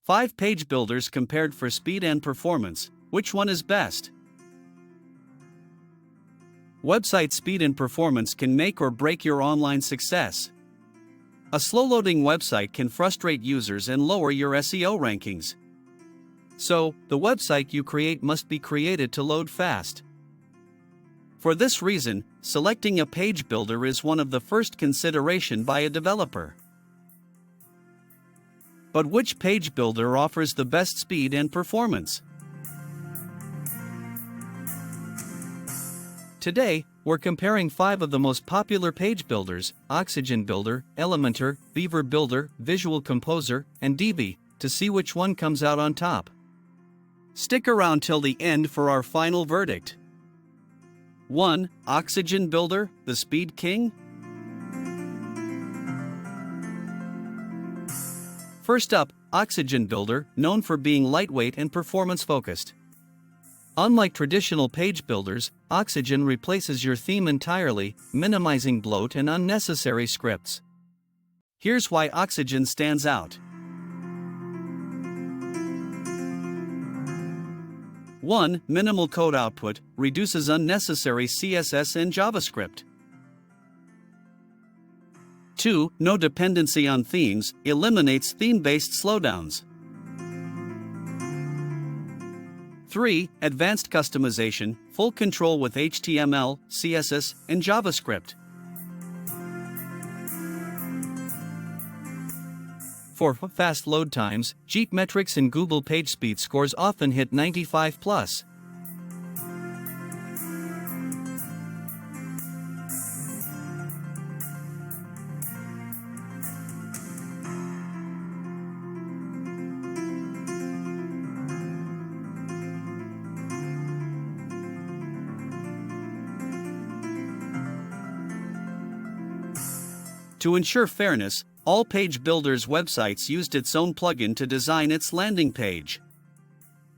5 page builders compared for speed and performance. Which one is best? Website speed and performance can make or break your online success. A slow-loading website can frustrate users and lower your SEO rankings. So, the website you create must be created to load fast. For this reason, selecting a page builder is one of the first consideration by a developer. But which page builder offers the best speed and performance? Today, we're comparing 5 of the most popular page builders: Oxygen Builder, Elementor, Beaver Builder, Visual Composer, and Divi, to see which one comes out on top. Stick around till the end for our final verdict. 1. Oxygen Builder, the Speed King? First up, Oxygen Builder, known for being lightweight and performance-focused. Unlike traditional page builders, Oxygen replaces your theme entirely, minimizing bloat and unnecessary scripts. Here's why Oxygen stands out. 1. Minimal code output, reduces unnecessary CSS and JavaScript. 2. No dependency on themes, eliminates theme-based slowdowns. 3. Advanced customization, full control with HTML, CSS, and JavaScript. 4. Fast load times, Jeep metrics and Google PageSpeed scores often hit 95+. 'To ensure fairness, all page builders' websites used its own plugin to design its landing page.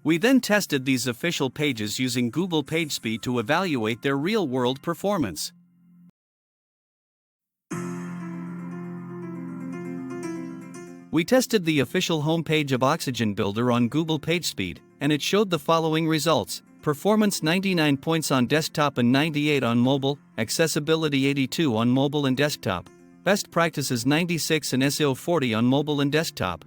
We then tested these official pages using Google PageSpeed to evaluate their real-world performance. We tested the official homepage of Oxygen Builder on Google PageSpeed, and it showed the following results: performance 99 points on desktop and 98 on mobile, accessibility 82 on mobile and desktop, best practices 96 and SEO 40 on mobile and desktop.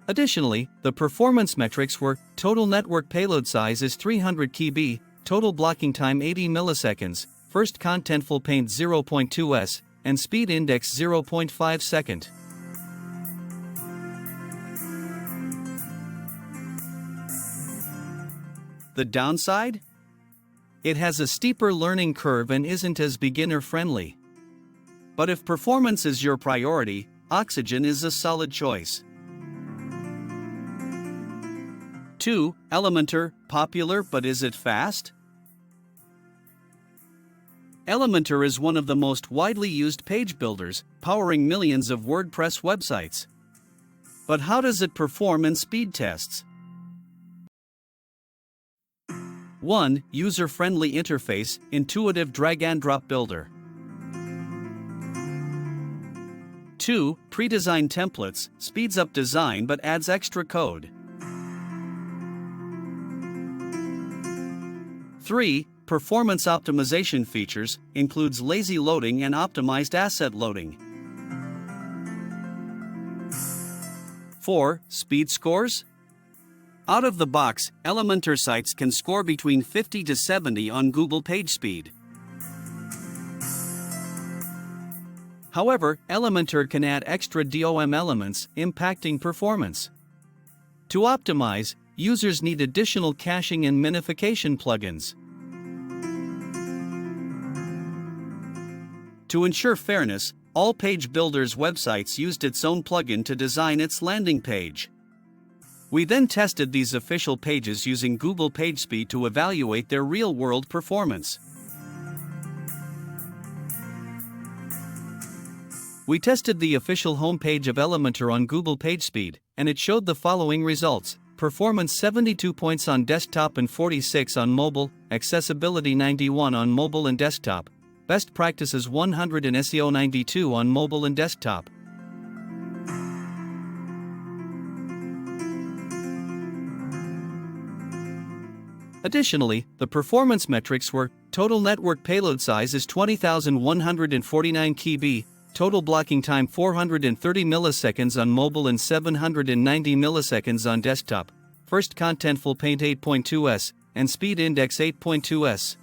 Additionally, the performance metrics were: total network payload size is 300 KB, total blocking time 80 milliseconds, first contentful paint 0.2 s, and speed index 0.5 second. The downside? It has a steeper learning curve and isn't as beginner-friendly. But if performance is your priority, Oxygen is a solid choice. 2. Elementor, popular but is it fast? Elementor is one of the most widely used page builders, powering millions of WordPress websites. But how does it perform in speed tests? 1. User-friendly interface, intuitive drag-and-drop builder. 2. Pre-designed templates, speeds up design but adds extra code. 3. Performance optimization features, includes lazy loading and optimized asset loading. 4. Speed scores. Out of the box, Elementor sites can score between 50 to 70 on Google PageSpeed. However, Elementor can add extra DOM elements, impacting performance. To optimize, users need additional caching and minification plugins. To ensure fairness, all page builders' websites used its own plugin to design its landing page. We then tested these official pages using Google PageSpeed to evaluate their real-world performance. We tested the official homepage of Elementor on Google PageSpeed, and it showed the following results: performance 72 points on desktop and 46 on mobile, accessibility 91 on mobile and desktop, best practices 100 and SEO 92 on mobile and desktop. Additionally, the performance metrics were: total network payload size is 20,149 KB, total blocking time 430 milliseconds on mobile and 790 milliseconds on desktop, first contentful paint 8.2s, and speed index 8.2s.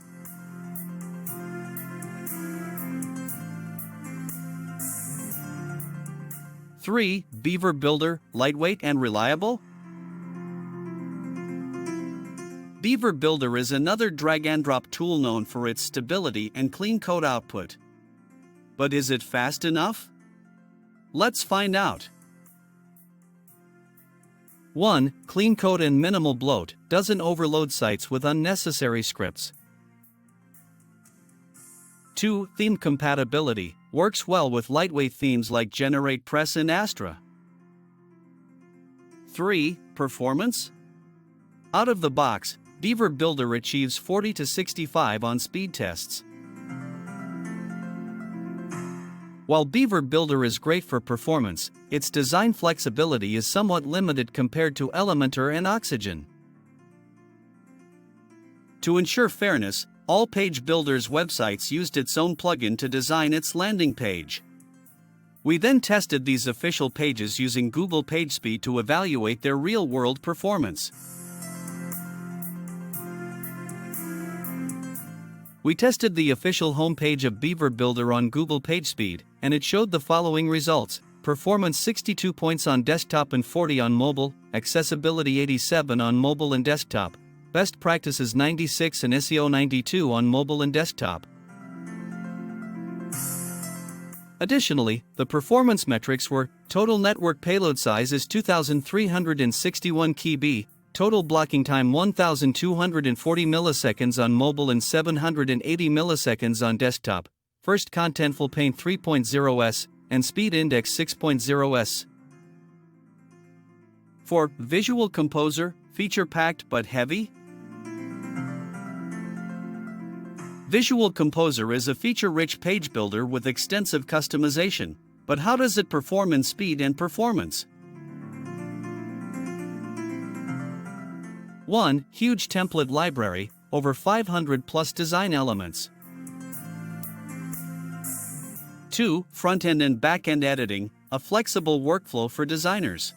Three, Beaver Builder, lightweight and reliable? Beaver Builder is another drag-and-drop tool known for its stability and clean code output. But is it fast enough? Let's find out. 1. Clean code and minimal bloat, doesn't overload sites with unnecessary scripts. 2. Theme compatibility, works well with lightweight themes like GeneratePress and Astra. 3. Performance? Out of the box, Beaver Builder achieves 40 to 65 on speed tests. While Beaver Builder is great for performance, its design flexibility is somewhat limited compared to Elementor and Oxygen. To ensure fairness, all page builders' websites used its own plugin to design its landing page. We then tested these official pages using Google PageSpeed to evaluate their real-world performance. We tested the official homepage of Beaver Builder on Google PageSpeed, and it showed the following results: performance 62 points on desktop and 40 on mobile, accessibility 87 on mobile and desktop, best practices 96 and SEO 92 on mobile and desktop. Additionally, the performance metrics were: total network payload size is 2,361 KB, total blocking time 1,240 milliseconds on mobile and 780 milliseconds on desktop, first contentful paint 3.0s, and speed index 6.0s. 4. Visual Composer, feature-packed but heavy? Visual Composer is a feature-rich page builder with extensive customization, but how does it perform in speed and performance? 1. Huge template library, over 500 plus design elements. 2. Front-end and back-end editing, a flexible workflow for designers.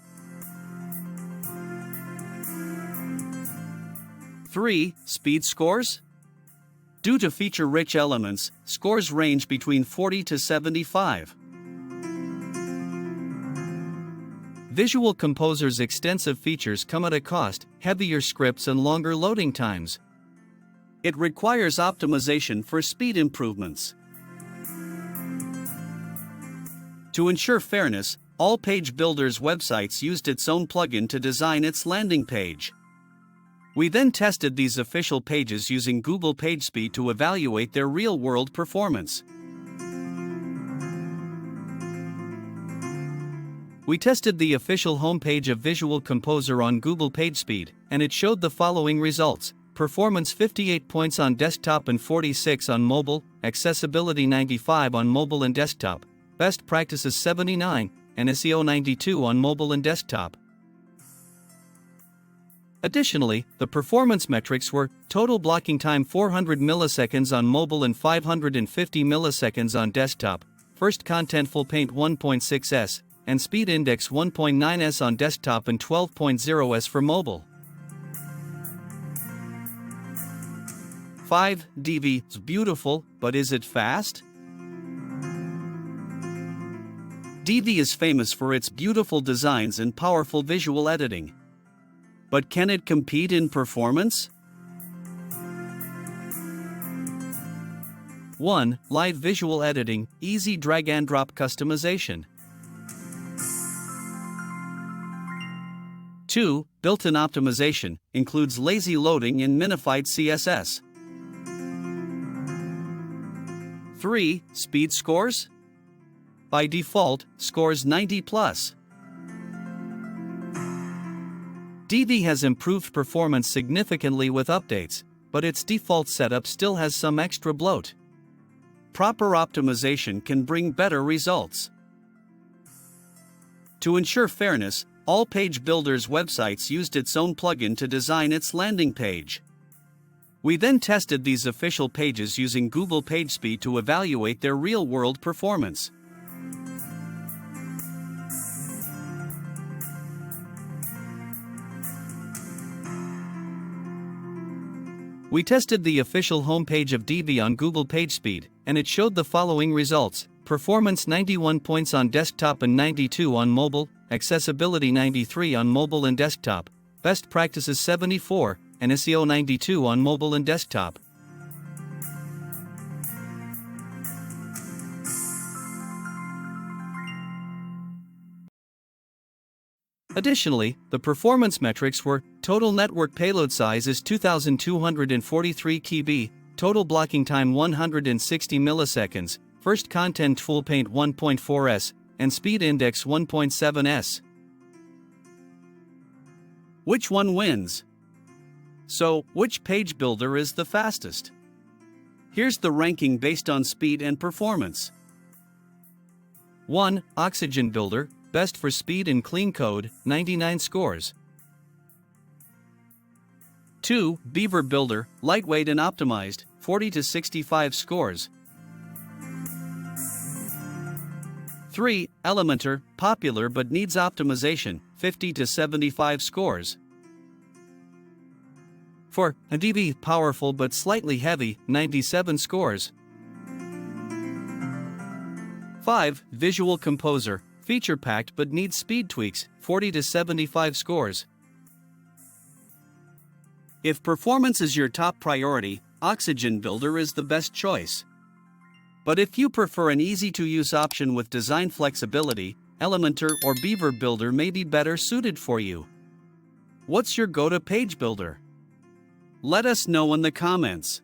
3. Speed scores? Due to feature-rich elements, scores range between 40 to 75. Visual Composer's extensive features come at a cost: heavier scripts and longer loading times. It requires optimization for speed improvements. To ensure fairness, all page builders' websites used its own plugin to design its landing page. We then tested these official pages using Google PageSpeed to evaluate their real-world performance. We tested the official homepage of Visual Composer on Google PageSpeed, and it showed the following results: performance 58 points on desktop and 46 on mobile, accessibility 95 on mobile and desktop, best practices 79, and SEO 92 on mobile and desktop. Additionally, the performance metrics were: total blocking time 400 milliseconds on mobile and 550 milliseconds on desktop, first contentful paint 1.6s, and speed index 1.9s on desktop and 12.0s for mobile. 5. Divi is beautiful, but is it fast? Divi is famous for its beautiful designs and powerful visual editing. But can it compete in performance? 1. Live visual editing, easy drag-and-drop customization. 2. Built-in optimization, includes lazy loading and minified CSS. 3. Speed scores? By default, scores 90+. Divi has improved performance significantly with updates, but its default setup still has some extra bloat. Proper optimization can bring better results. To ensure fairness, all page builders' websites used its own plugin to design its landing page. We then tested these official pages using Google PageSpeed to evaluate their real-world performance. We tested the official homepage of Divi on Google PageSpeed, and it showed the following results: performance 91 points on desktop and 92 on mobile, accessibility 93 on mobile and desktop, best practices 74, and SEO 92 on mobile and desktop. Additionally, the performance metrics were: total network payload size is 2243 KB, total blocking time 160 milliseconds, first content full paint 1.4s, and speed index 1.7s. Which one wins? So, which page builder is the fastest? Here's the ranking based on speed and performance. 1. Oxygen Builder, best for speed and clean code, 99 scores. 2. Beaver Builder, lightweight and optimized, 40 to 65 scores. 3. Elementor, popular but needs optimization, 50 to 75 scores. 4. Divi, powerful but slightly heavy, 97 scores. 5. Visual Composer, feature-packed but needs speed tweaks, 40 to 75 scores. If performance is your top priority, Oxygen Builder is the best choice. But if you prefer an easy-to-use option with design flexibility, Elementor or Beaver Builder may be better suited for you. What's your go-to page builder? Let us know in the comments.